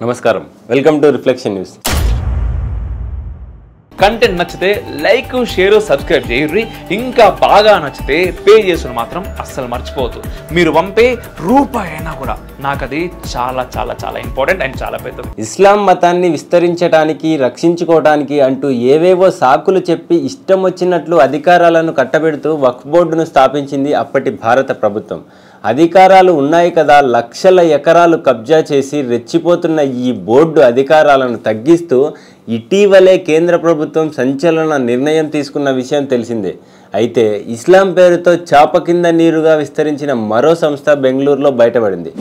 నమస్కారం, welcome to reflection news. Content నచ్చితే like, share, subscribe చేయండి. ఇంకా బాగా నచ్చితే పే చేసుకుని మాత్రం అస్సలు మర్చిపోవద్దు. మీరు పంపే రూపాయి అయినా కూడా నాకు అది చాలా చాలా చాలా ఇంపార్టెంట్ అండ్ చాలా పెద్దది. ఇస్లాం మతాన్ని విస్తరించడానికి, రక్షించుకోవడానికి అంటూ ఏవేవో సాకులు చెప్పి ఇష్టం వచ్చినట్లు అధికారాలను కట్టబెడుతూ వక్ఫ్ బోర్డును స్థాపించింది అప్పటి భారత ప్రభుత్వం. అధికారాలు ఉన్నాయి కదా, లక్షల ఎకరాలు కబ్జా చేసి రెచ్చిపోతున్న ఈ బోర్డు అధికారాలను తగ్గిస్తూ ఇటీవలే కేంద్ర ప్రభుత్వం సంచలన నిర్ణయం తీసుకున్న విషయం తెలిసిందే. అయితే ఇస్లాం పేరుతో చాప కింద నీరుగా విస్తరించిన మరో సంస్థ బెంగళూరులో బయటపడింది.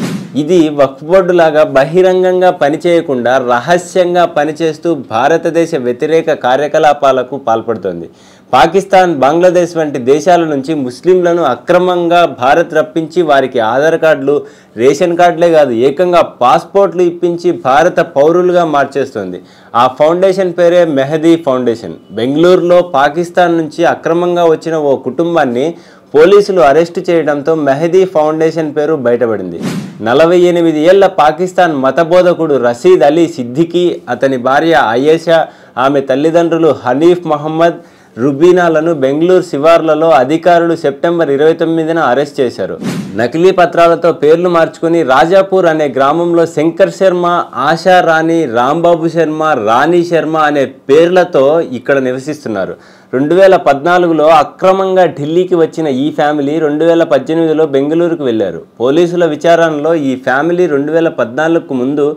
ఇది వక్ఫ్ బోర్డు లాగా బహిరంగంగా పనిచేయకుండా రహస్యంగా పనిచేస్తూ భారతదేశ వ్యతిరేక కార్యకలాపాలకు పాల్పడుతోంది. పాకిస్తాన్, బంగ్లాదేశ్ వంటి దేశాల నుంచి ముస్లింలను అక్రమంగా భారత్ రప్పించి వారికి ఆధార్ కార్డులు, రేషన్ కార్డులే కాదు ఏకంగా పాస్పోర్ట్లు ఇప్పించి భారత పౌరులుగా మార్చేస్తుంది. ఆ ఫౌండేషన్ పేరే మెహదీ ఫౌండేషన్. బెంగళూరులో పాకిస్తాన్ నుంచి అక్రమంగా వచ్చిన ఓ కుటుంబాన్ని పోలీసులు అరెస్టు చేయడంతో మెహదీ ఫౌండేషన్ పేరు బయటపడింది. 48 ఏళ్ల పాకిస్తాన్ మతబోధకుడు రషీద్ అలీ సిద్దికీ, అతని భార్య అయేషా, ఆమె తల్లిదండ్రులు హనీఫ్ మహమ్మద్, రుబీనాలను బెంగళూరు శివార్లలో అధికారులు సెప్టెంబర్ 29న అరెస్ట్ చేశారు. నకిలీ పత్రాలతో పేర్లు మార్చుకుని రాజాపూర్ అనే గ్రామంలో శంకర్ శర్మ, ఆశా రాణి, రాంబాబు శర్మ, రాణి శర్మ అనే పేర్లతో ఇక్కడ నివసిస్తున్నారు. 2014లో అక్రమంగా ఢిల్లీకి వచ్చిన ఈ ఫ్యామిలీ 2018లో బెంగళూరుకు వెళ్లారు. పోలీసుల విచారణలో ఈ ఫ్యామిలీ 2014కు ముందు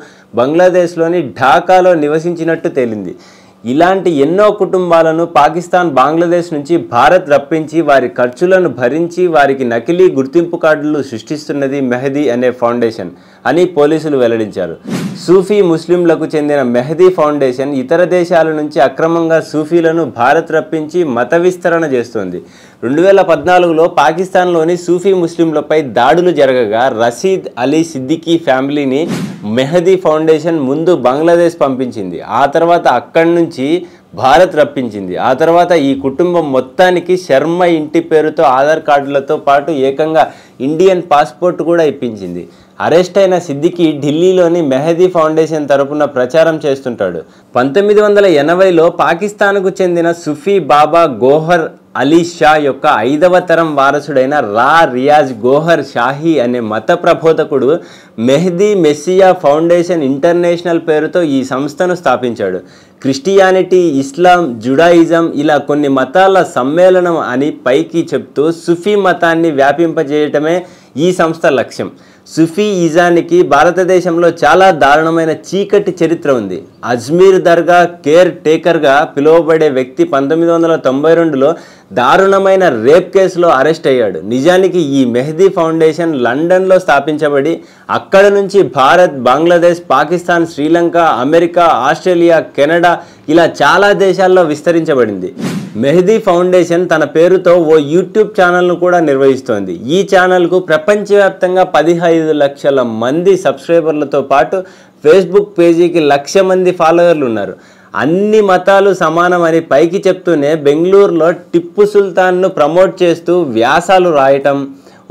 బంగ్లాదేశ్లోని ఢాకాలో నివసించినట్టు తేలింది. ఇలాంటి ఎన్నో కుటుంబాలను పాకిస్తాన్, బంగ్లాదేశ్ నుంచి భారత్ రప్పించి వారి ఖర్చులను భరించి వారికి నకిలీ గుర్తింపు కార్డులు సృష్టిస్తున్నది మెహదీ అనే ఫౌండేషన్ అని పోలీసులు వెల్లడించారు. సూఫీ ముస్లింలకు చెందిన మెహదీ ఫౌండేషన్ ఇతర దేశాల నుంచి అక్రమంగా సూఫీలను భారత్ రప్పించి మత విస్తరణ చేస్తోంది. 2014లో పాకిస్తాన్లోని సూఫీ ముస్లింలపై దాడులు జరగగా రషీద్ అలీ సిద్దికీ ఫ్యామిలీని మెహదీ ఫౌండేషన్ ముందు బంగ్లాదేశ్ పంపించింది. ఆ తర్వాత అక్కడి నుంచి భారత్ రప్పించింది. ఆ తర్వాత ఈ కుటుంబం మొత్తానికి శర్మ ఇంటి పేరుతో ఆధార్ కార్డులతో పాటు ఏకంగా ఇండియన్ పాస్పోర్ట్ కూడా ఇప్పించింది. అరెస్ట్ అయిన సిద్దికీ ఢిల్లీలోని మెహదీ ఫౌండేషన్ తరపున ప్రచారం చేస్తుంటాడు. 1980లో పాకిస్తాన్కు చెందిన సుఫీ బాబా గోహర్ అలీ షా యొక్క 5వ తరం వారసుడైన రియాజ్ గోహర్ షాహీ అనే మత ప్రబోధకుడు మెహదీ మెస్సియా ఫౌండేషన్ ఇంటర్నేషనల్ పేరుతో ఈ సంస్థను స్థాపించాడు. క్రిస్టియానిటీ, ఇస్లాం, జుడాయిజం ఇలా కొన్ని మతాల సమ్మేళనం అని పైకి చెప్తూ సుఫీ మతాన్ని వ్యాపింపజేయటమే ఈ సంస్థ లక్ష్యం. సుఫీయిజానికి భారతదేశంలో చాలా దారుణమైన చీకటి చరిత్ర ఉంది. అజ్మీర్ దర్గా కేర్ టేకర్గా పిలువబడే వ్యక్తి 1992లో దారుణమైన రేప్ కేసులో అరెస్ట్ అయ్యాడు. నిజానికి ఈ మెహదీ ఫౌండేషన్ లండన్లో స్థాపించబడి అక్కడ నుంచి Bharat, Bangladesh, Pakistan, Sri Lanka, America, Australia, Canada ఇలా చాలా దేశాల్లో విస్తరించబడింది. మెహదీ ఫౌండేషన్ తన పేరుతో ఓ యూట్యూబ్ ఛానల్ను కూడా నిర్వహిస్తోంది. ఈ ఛానల్కు ప్రపంచవ్యాప్తంగా 15 లక్షల మంది సబ్స్క్రైబర్లతో పాటు ఫేస్బుక్ పేజీకి 1,00,000 మంది ఫాలోవర్లు ఉన్నారు. అన్ని మతాలు సమానమని పైకి చెప్తూనే బెంగళూరులో టిప్పు సుల్తాన్ను ప్రమోట్ చేస్తూ వ్యాసాలు రాయటం,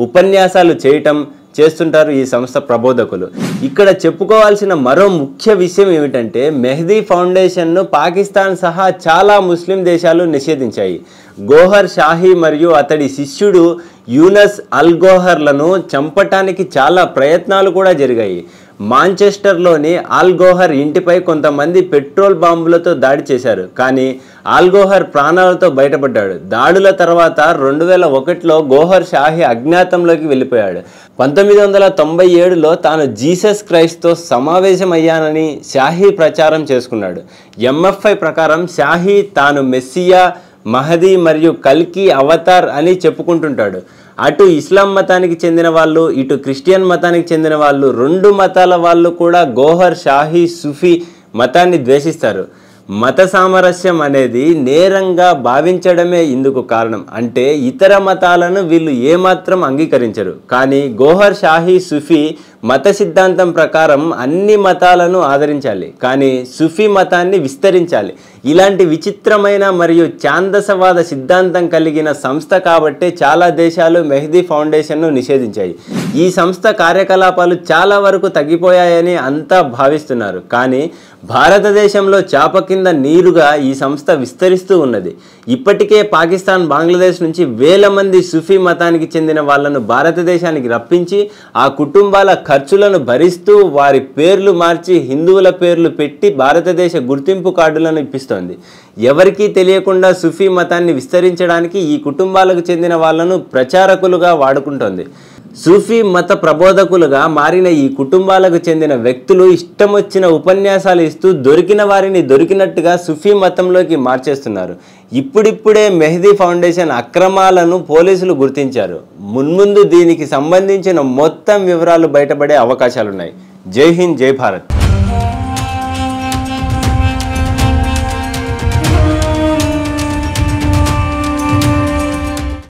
ఉపన్యాసాలు చేయటం చేస్తుంటారు ఈ సంస్థ ప్రబోధకులు. ఇక్కడ చెప్పుకోవాల్సిన మరో ముఖ్య విషయం ఏమిటంటే మెహదీ ఫౌండేషన్ను పాకిస్తాన్ సహా చాలా ముస్లిం దేశాలు నిషేధించాయి. గోహర్ షాహీ మరియు అతడి శిష్యుడు యూనస్ అల్ గోహర్లను చంపటానికి చాలా ప్రయత్నాలు కూడా జరిగాయి. మాంచెస్టర్లోని ఆల్ గోహర్ ఇంటిపై కొంతమంది పెట్రోల్ బాంబులతో దాడి చేశారు. కానీ ఆల్ గోహర్ ప్రాణాలతో బయటపడ్డాడు. దాడుల తర్వాత 2001లో గోహర్ షాహీ అజ్ఞాతంలోకి వెళ్ళిపోయాడు. 1997లో తాను జీసస్ క్రైస్ట్తో సమావేశమయ్యానని షాహీ ప్రచారం చేసుకున్నాడు. MFI ప్రకారం షాహీ తాను మెస్సియా, మహదీ మరియు కల్కి అవతార్ అని చెప్పుకుంటుంటాడు. అటు ఇస్లాం మతానికి చెందిన వాళ్ళు, ఇటు క్రిస్టియన్ మతానికి చెందిన వాళ్ళు, 2 మతాల వాళ్ళు కూడా గోహర్ షాహీ సూఫీ మతాన్ని ద్వేషిస్తారు. మత సామరస్యం అనేది నేరంగా భావించడమే ఇందుకు కారణం. అంటే ఇతర మతాలను వీళ్ళు ఏమాత్రం అంగీకరించరు. కానీ గోహర్ షాహీ సూఫీ మత సిద్ధాంతం ప్రకారం అన్ని మతాలను ఆదరించాలి, కానీ సుఫీ మతాన్ని విస్తరించాలి. ఇలాంటి విచిత్రమైన మరియు ఛాందసవాద సిద్ధాంతం కలిగిన సంస్థ కాబట్టే చాలా దేశాలు మెహదీ ఫౌండేషన్ను నిషేధించాయి. ఈ సంస్థ కార్యకలాపాలు చాలా వరకు తగ్గిపోయాయని అంతా భావిస్తున్నారు, కానీ భారతదేశంలో చాప కింద నీరుగా ఈ సంస్థ విస్తరిస్తూ ఉన్నది. ఇప్పటికే పాకిస్తాన్, బంగ్లాదేశ్ నుంచి వేల మంది సుఫీ మతానికి చెందిన వాళ్లను భారతదేశానికి రప్పించి ఆ కుటుంబాల ఖర్చులను భరిస్తూ వారి పేర్లు మార్చి హిందువుల పేర్లు పెట్టి భారతదేశ గుర్తింపు కార్డులను ఇప్పిస్తోంది. ఎవరికీ తెలియకుండా సుఫీ మతాన్ని విస్తరించడానికి ఈ కుటుంబాలకు చెందిన వాళ్లను ప్రచారకులుగా వాడుకుంటోంది. సూఫీ మత ప్రబోధకులుగా మారిన ఈ కుటుంబాలకు చెందిన వ్యక్తులు ఇష్టం వచ్చిన ఉపన్యాసాలు ఇస్తూ దొరికిన వారిని దొరికినట్టుగా సుఫీ మతంలోకి మార్చేస్తున్నారు. ఇప్పుడిప్పుడే మెహదీ ఫౌండేషన్ అక్రమాలను పోలీసులు గుర్తించారు. మున్ముందు దీనికి సంబంధించిన మొత్తం వివరాలు బయటపడే అవకాశాలున్నాయి. జై హింద్, జై భారత్.